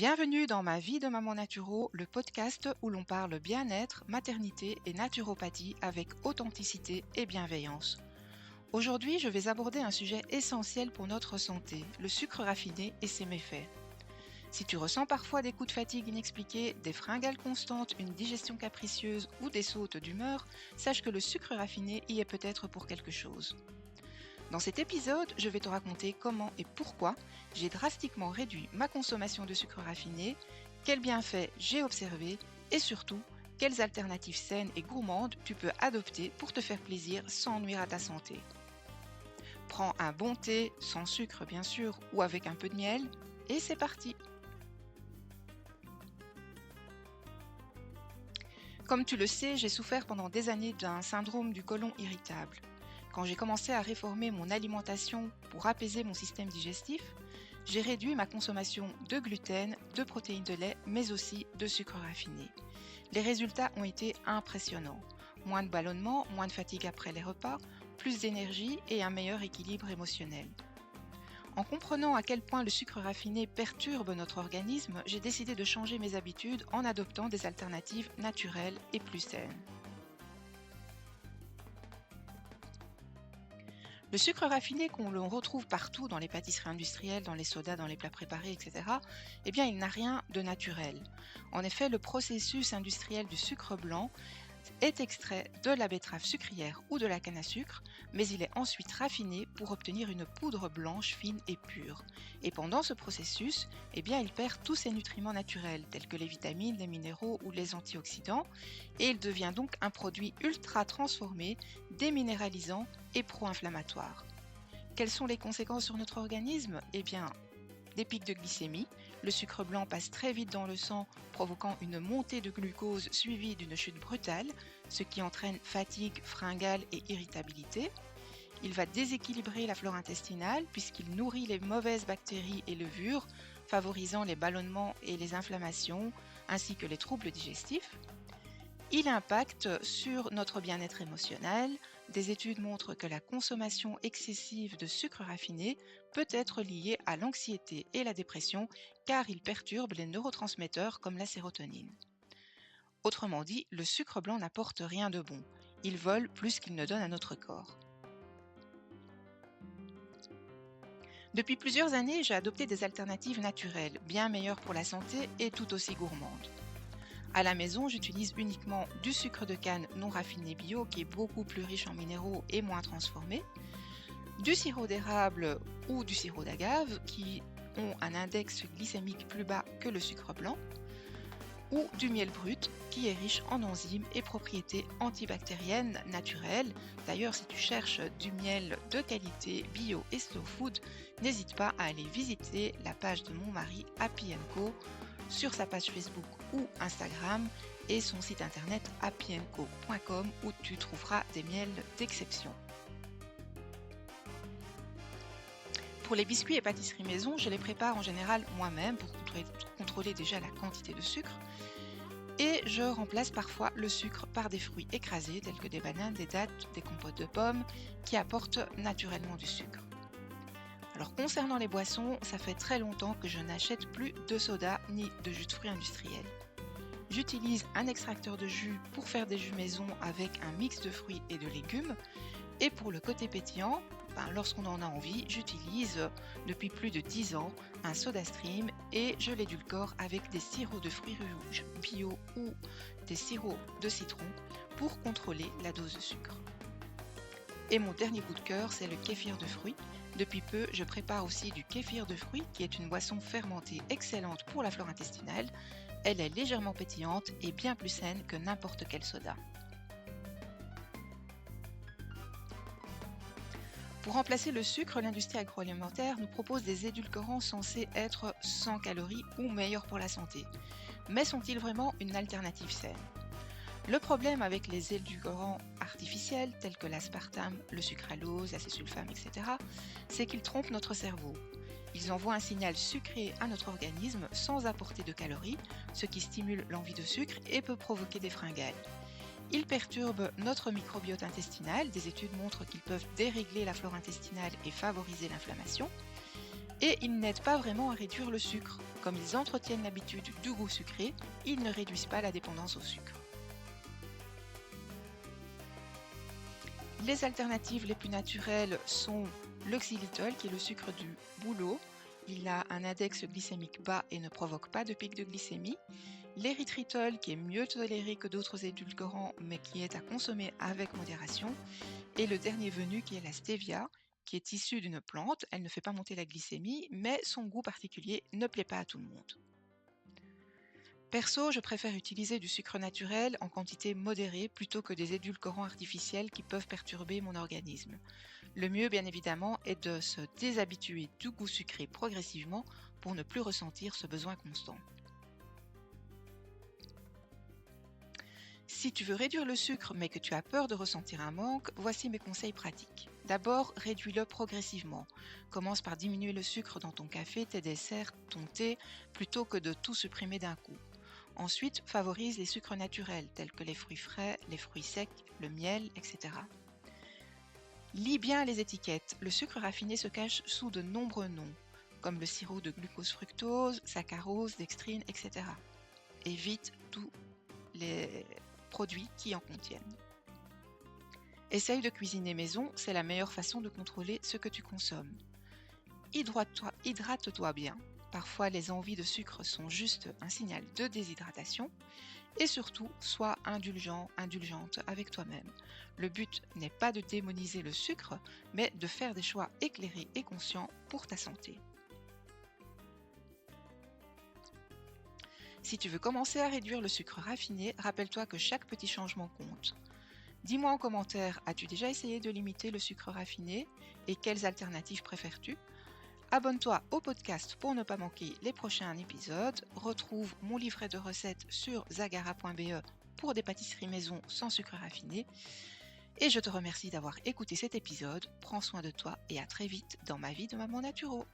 Bienvenue dans Ma vie de maman naturo, le podcast où l'on parle bien-être, maternité et naturopathie avec authenticité et bienveillance. Aujourd'hui, je vais aborder un sujet essentiel pour notre santé, le sucre raffiné et ses méfaits. Si tu ressens parfois des coups de fatigue inexpliqués, des fringales constantes, une digestion capricieuse ou des sautes d'humeur, sache que le sucre raffiné y est peut-être pour quelque chose. Dans cet épisode, je vais te raconter comment et pourquoi j'ai drastiquement réduit ma consommation de sucre raffiné, quels bienfaits j'ai observés et surtout, quelles alternatives saines et gourmandes tu peux adopter pour te faire plaisir sans nuire à ta santé. Prends un bon thé, sans sucre bien sûr, ou avec un peu de miel, et c'est parti! Comme tu le sais, j'ai souffert pendant des années d'un syndrome du côlon irritable. Quand j'ai commencé à réformer mon alimentation pour apaiser mon système digestif, j'ai réduit ma consommation de gluten, de protéines de lait, mais aussi de sucre raffiné. Les résultats ont été impressionnants. Moins de ballonnement, moins de fatigue après les repas, plus d'énergie et un meilleur équilibre émotionnel. En comprenant à quel point le sucre raffiné perturbe notre organisme, j'ai décidé de changer mes habitudes en adoptant des alternatives naturelles et plus saines. Le sucre raffiné qu'on le retrouve partout dans les pâtisseries industrielles, dans les sodas, dans les plats préparés, etc., eh bien, il n'a rien de naturel. En effet, le processus industriel du sucre blanc est extrait de la betterave sucrière ou de la canne à sucre, mais il est ensuite raffiné pour obtenir une poudre blanche, fine et pure. Et pendant ce processus, eh bien, il perd tous ses nutriments naturels, tels que les vitamines, les minéraux ou les antioxydants, et il devient donc un produit ultra transformé, déminéralisant et pro-inflammatoire. Quelles sont les conséquences sur notre organisme ? Eh bien, des pics de glycémie, le sucre blanc passe très vite dans le sang, provoquant une montée de glucose suivie d'une chute brutale, ce qui entraîne fatigue, fringales et irritabilité. Il va déséquilibrer la flore intestinale puisqu'il nourrit les mauvaises bactéries et levures, favorisant les ballonnements et les inflammations, ainsi que les troubles digestifs. Il impacte sur notre bien-être émotionnel. Des études montrent que la consommation excessive de sucre raffiné peut être liée à l'anxiété et la dépression car il perturbe les neurotransmetteurs comme la sérotonine. Autrement dit, le sucre blanc n'apporte rien de bon. Il vole plus qu'il ne donne à notre corps. Depuis plusieurs années, j'ai adopté des alternatives naturelles, bien meilleures pour la santé et tout aussi gourmandes. À la maison, j'utilise uniquement du sucre de canne non raffiné bio qui est beaucoup plus riche en minéraux et moins transformé, du sirop d'érable ou du sirop d'agave qui ont un index glycémique plus bas que le sucre blanc, ou du miel brut qui est riche en enzymes et propriétés antibactériennes naturelles. D'ailleurs, si tu cherches du miel de qualité bio et slow food, n'hésite pas à aller visiter la page de mon mari Happy & Co sur sa page Facebook ou Instagram et son site internet happyandco.com où tu trouveras des miels d'exception. Pour les biscuits et pâtisseries maison, je les prépare en général moi-même pour contrôler déjà la quantité de sucre et je remplace parfois le sucre par des fruits écrasés tels que des bananes, des dattes, des compotes de pommes qui apportent naturellement du sucre. Alors concernant les boissons, ça fait très longtemps que je n'achète plus de soda ni de jus de fruits industriels. J'utilise un extracteur de jus pour faire des jus maison avec un mix de fruits et de légumes. Et pour le côté pétillant, lorsqu'on en a envie, j'utilise depuis plus de 10 ans un SodaStream et je l'édulcore avec des sirops de fruits rouges bio ou des sirops de citron pour contrôler la dose de sucre. Et mon dernier coup de cœur, c'est le kéfir de fruits. Depuis peu, je prépare aussi du kéfir de fruits qui est une boisson fermentée excellente pour la flore intestinale. Elle est légèrement pétillante et bien plus saine que n'importe quel soda. Pour remplacer le sucre, l'industrie agroalimentaire nous propose des édulcorants censés être sans calories ou meilleurs pour la santé. Mais sont-ils vraiment une alternative saine ? Le problème avec les édulcorants artificiels tels que l'aspartame, le sucralose, l'acésulfame, etc., c'est qu'ils trompent notre cerveau. Ils envoient un signal sucré à notre organisme sans apporter de calories, ce qui stimule l'envie de sucre et peut provoquer des fringales. Ils perturbent notre microbiote intestinal. Des études montrent qu'ils peuvent dérégler la flore intestinale et favoriser l'inflammation. Et ils n'aident pas vraiment à réduire le sucre. Comme ils entretiennent l'habitude du goût sucré, ils ne réduisent pas la dépendance au sucre. Les alternatives les plus naturelles sont le xylitol, qui est le sucre du bouleau. Il a un index glycémique bas et ne provoque pas de pic de glycémie. L'érythritol, qui est mieux toléré que d'autres édulcorants, mais qui est à consommer avec modération. Et le dernier venu, qui est la stevia, qui est issue d'une plante. Elle ne fait pas monter la glycémie, mais son goût particulier ne plaît pas à tout le monde. Perso, je préfère utiliser du sucre naturel en quantité modérée plutôt que des édulcorants artificiels qui peuvent perturber mon organisme. Le mieux, bien évidemment, est de se déshabituer du goût sucré progressivement pour ne plus ressentir ce besoin constant. Si tu veux réduire le sucre mais que tu as peur de ressentir un manque, voici mes conseils pratiques. D'abord, réduis-le progressivement. Commence par diminuer le sucre dans ton café, tes desserts, ton thé, plutôt que de tout supprimer d'un coup. Ensuite, favorise les sucres naturels tels que les fruits frais, les fruits secs, le miel, etc. Lis bien les étiquettes. Le sucre raffiné se cache sous de nombreux noms, comme le sirop de glucose-fructose, saccharose, dextrine, etc. Évite tous les produits qui en contiennent. Essaye de cuisiner maison, c'est la meilleure façon de contrôler ce que tu consommes. Hydrate-toi bien. Parfois, les envies de sucre sont juste un signal de déshydratation. Et surtout, sois indulgent, indulgente avec toi-même. Le but n'est pas de démoniser le sucre, mais de faire des choix éclairés et conscients pour ta santé. Si tu veux commencer à réduire le sucre raffiné, rappelle-toi que chaque petit changement compte. Dis-moi en commentaire, as-tu déjà essayé de limiter le sucre raffiné et quelles alternatives préfères-tu ? Abonne-toi au podcast pour ne pas manquer les prochains épisodes. Retrouve mon livret de recettes sur zagara.be pour des pâtisseries maison sans sucre raffiné. Et je te remercie d'avoir écouté cet épisode. Prends soin de toi et à très vite dans ma vie de maman naturo.